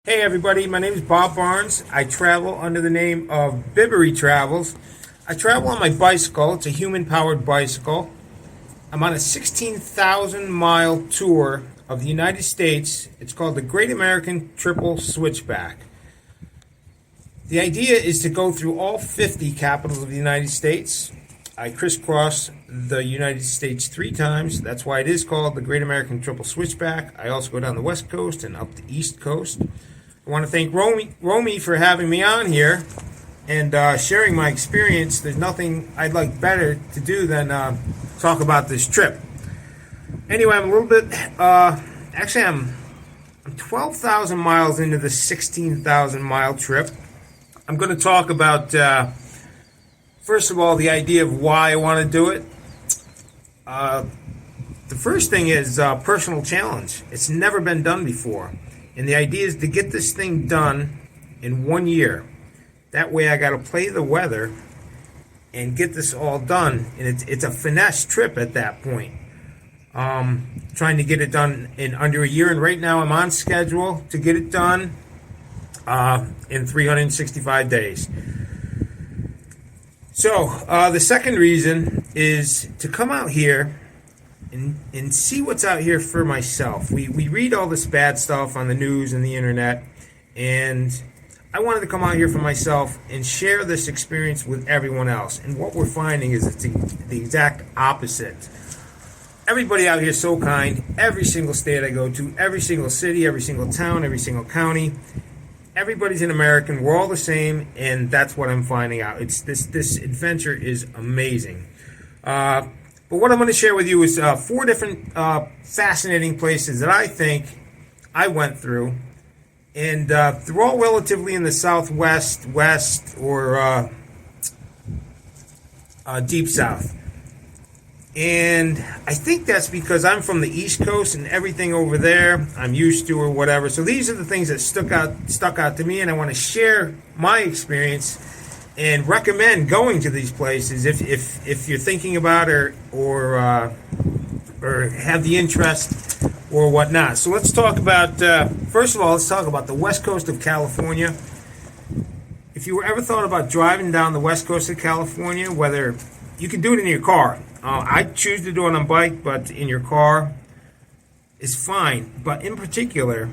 Hey everybody, my name is Bob Barnes. I travel under the name of Bibbery Travels. I travel on my bicycle. It's a human-powered bicycle. I'm on a 16,000-mile tour of the United States. It's called the Great American Triple Switchback. The idea is to go through all 50 capitals of the United States. I crisscross the United States 3 times. That's why it is called the Great American Triple Switchback. I also go down the West Coast and up the East Coast. I want to thank Romy for having me on here and sharing my experience. There's nothing I'd like better to do than talk about this trip. Anyway, I'm a little bit, actually I'm 12,000 miles into the 16,000 mile trip. I'm going to talk about, first of all, the idea of why I want to do it. The first thing is personal challenge. It's never been done before. And the idea is to get this thing done in 1 year. That way I got to play the weather and get this all done. And it's a finesse trip at that point. Trying to get it done in under a year. And right now I'm on schedule to get it done in 365 days. So the second reason is to come out here and see what's out here for myself. We read all this bad stuff on the news and the internet, and I wanted to come out here for myself and share this experience with everyone else. And what we're finding is it's the exact opposite. Everybody out here is so kind. Every single state I go to, every single city, every single town, every single county, everybody's an American. We're all the same, and that's what I'm finding out. It's this adventure is amazing. But what I'm going to share with you is 4 different fascinating places that I think I went through. And they're all relatively in the Southwest, West, or Deep South. And I think that's because I'm from the East Coast and everything over there I'm used to or whatever. So these are the things that stuck out to me, and I want to share my experience and recommend going to these places if you're thinking about or have the interest or whatnot. So let's talk about, first of all, let's talk about the West Coast of California. If you ever thought about driving down the West Coast of California, whether you can do it in your car. I choose to do it on a bike, but in your car is fine. But in particular,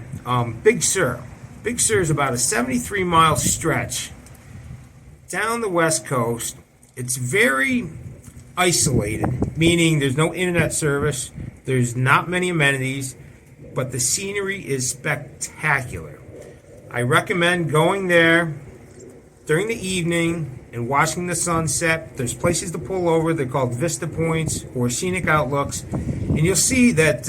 Big Sur. Big Sur is about a 73-mile stretch down the West Coast. It's very isolated, meaning there's no internet service, there's not many amenities, but the scenery is spectacular. I recommend going there during the evening and watching the sunset. There's places to pull over. They're called Vista Points or Scenic Outlooks, and you'll see that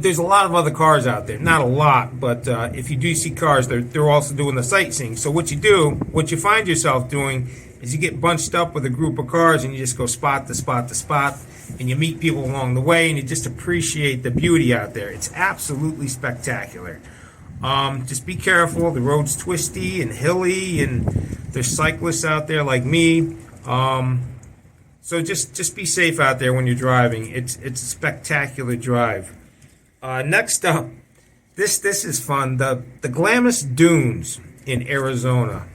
there's a lot of other cars out there. Not a lot, but if you do see cars, they're also doing the sightseeing. So what you find yourself doing is you get bunched up with a group of cars and you just go spot to spot to spot, and you meet people along the way, and you just appreciate the beauty out there. It's absolutely spectacular. Just be careful. The road's twisty and hilly, and there's cyclists out there like me. So just be safe out there when you're driving. It's a spectacular drive. Next up, this is fun. The Glamis Dunes in Arizona.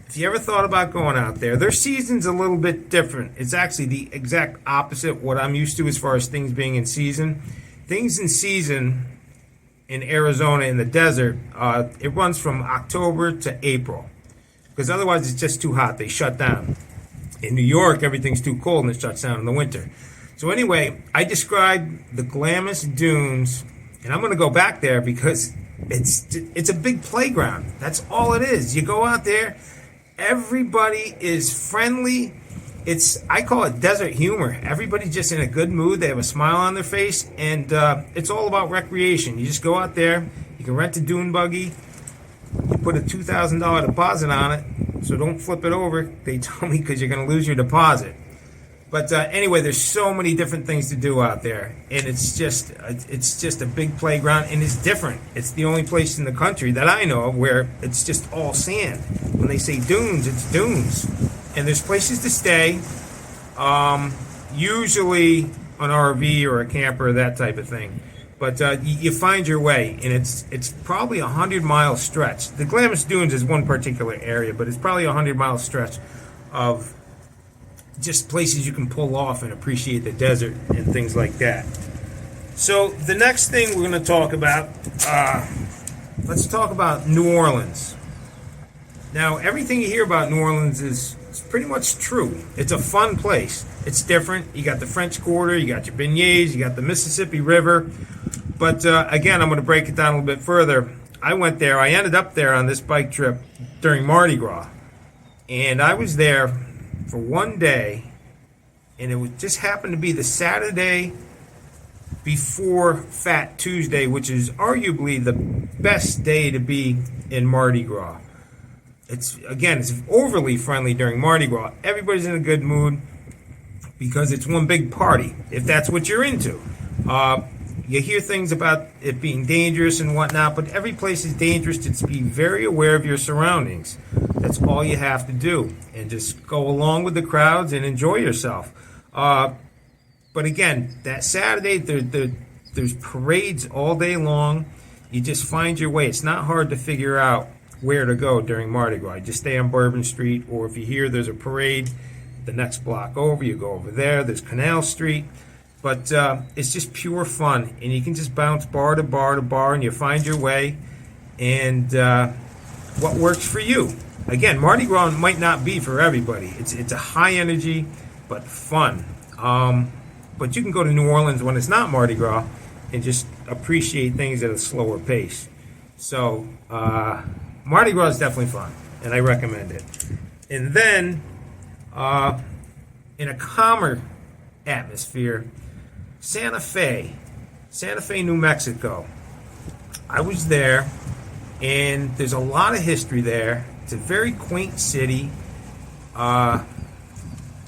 If you ever thought about going out there, their season's a little bit different. It's actually the exact opposite what I'm used to as far as things being in season. Things in season in Arizona in the desert, it runs from October to April, because otherwise it's just too hot. They shut down. In New York, everything's too cold and it shuts down in the winter. So anyway, I described the Glamis Dunes, and I'm going to go back there because it's a big playground. That's all it is. You go out there, everybody is friendly. I call it desert humor. Everybody's just in a good mood. They have a smile on their face, and it's all about recreation. You just go out there. You can rent a dune buggy. You put a $2,000 deposit on it, so don't flip it over. They tell me because you're going to lose your deposit. But anyway, there's so many different things to do out there, and it's just a big playground, and it's different. It's the only place in the country that I know of where it's just all sand. When they say dunes, it's dunes, and there's places to stay. Usually an RV or a camper, that type of thing. But you find your way, and it's probably a 100-mile stretch. The Glamis Dunes is one particular area, but it's probably a 100-mile stretch of just places you can pull off and appreciate the desert and things like that. So the next thing we're going to talk about, let's talk about New Orleans. Now, everything you hear about New Orleans is pretty much true. It's a fun place. It's different. You got the French Quarter, you got your beignets, you got the Mississippi River. But again, I'm going to break it down a little bit further. I went there. I ended up there on this bike trip during Mardi Gras. And I was there for one day, and it would just happened to be the Saturday before Fat Tuesday, which is arguably the best day to be in Mardi Gras. It's overly friendly during Mardi Gras. Everybody's in a good mood because it's one big party, if that's what you're into. You hear things about it being dangerous and whatnot, but every place is dangerous. Just be very aware of your surroundings. That's all you have to do, and just go along with the crowds and enjoy yourself. But again, that Saturday, there's parades all day long. You just find your way. It's not hard to figure out where to go during Mardi Gras. You just stay on Bourbon Street, or if you hear there's a parade, the next block over, you go over there. There's Canal Street. But it's just pure fun, and you can just bounce bar to bar to bar, and you find your way, and what works for you. Again, Mardi Gras might not be for everybody. It's a high energy, but fun. But you can go to New Orleans when it's not Mardi Gras and just appreciate things at a slower pace. So Mardi Gras is definitely fun, and I recommend it. And then in a calmer atmosphere, Santa Fe, New Mexico. I was there, and there's a lot of history there. It's a very quaint city.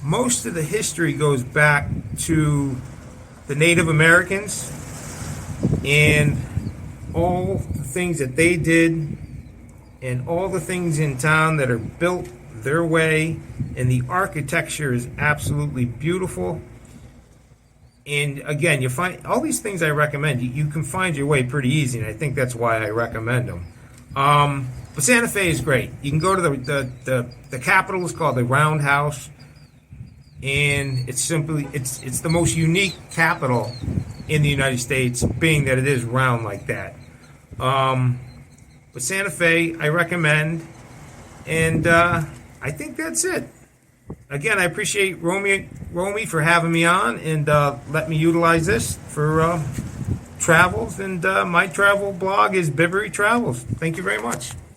Most of the history goes back to the Native Americans and all the things that they did, and all the things in town that are built their way, and the architecture is absolutely beautiful. And again, you find all these things I recommend. You can find your way pretty easy, and I think that's why I recommend them. But Santa Fe is great. You can go to the capital is called the Roundhouse, and it's the most unique capital in the United States, being that it is round like that. But Santa Fe, I recommend, and I think that's it. Again, I appreciate Romy for having me on and let me utilize this for travels. And my travel blog is Bivery Travels. Thank you very much.